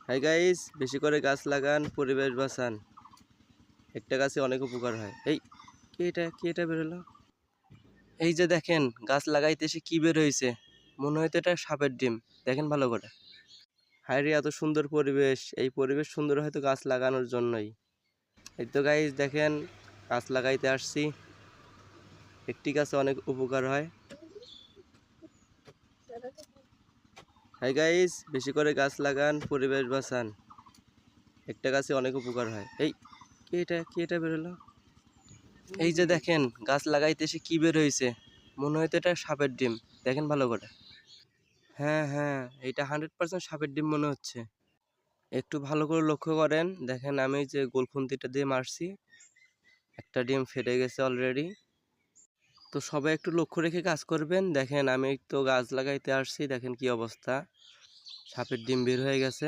Hi guys, বেশি করে গাছ লাগান, পরিবেশ বাঁচান। একটা গাছে অনেক উপকার হয়। এই কি এটা বেরোলো? এই যে দেখেন, গাছ লাগাইতে এসে কি বের হয়েছে, মনে হয়তো এটা সাপের ডিম। দেখেন ভালো করে। হায় রে, এত সুন্দর পরিবেশ! এই পরিবেশ সুন্দর হয়তো গাছ লাগানোর জন্যই। এই তো গাইস দেখেন, গাছ লাগাইতে আসছি। একটি গাছে অনেক উপকার হয়। হাই গাইস, বেশি করে গাছ লাগান, পরিবেশ বাঁচান। একটা গাছে অনেক উপকার হয়। এই কি এটা বেরোলো? এই যে দেখেন, গাছ লাগাইতে এসে কি বের হয়েছে, মনে হয়তো এটা সাপের ডিম। দেখেন ভালো করে। হ্যাঁ হ্যাঁ, এটা 100% সাপের ডিম মনে হচ্ছে। একটু ভালো করে লক্ষ্য করেন, দেখেন আমি যে গোল খুন্তিটা দিয়ে মারছি, একটা ডিম ফেটে গেছে অলরেডি। তো সবাই একটু লক্ষ্য রেখে কাজ করবেন। দেখেন আমি তো গাছ লাগাইতে আসছি, দেখেন কি অবস্থা, সাপের ডিম বের হয়ে গেছে।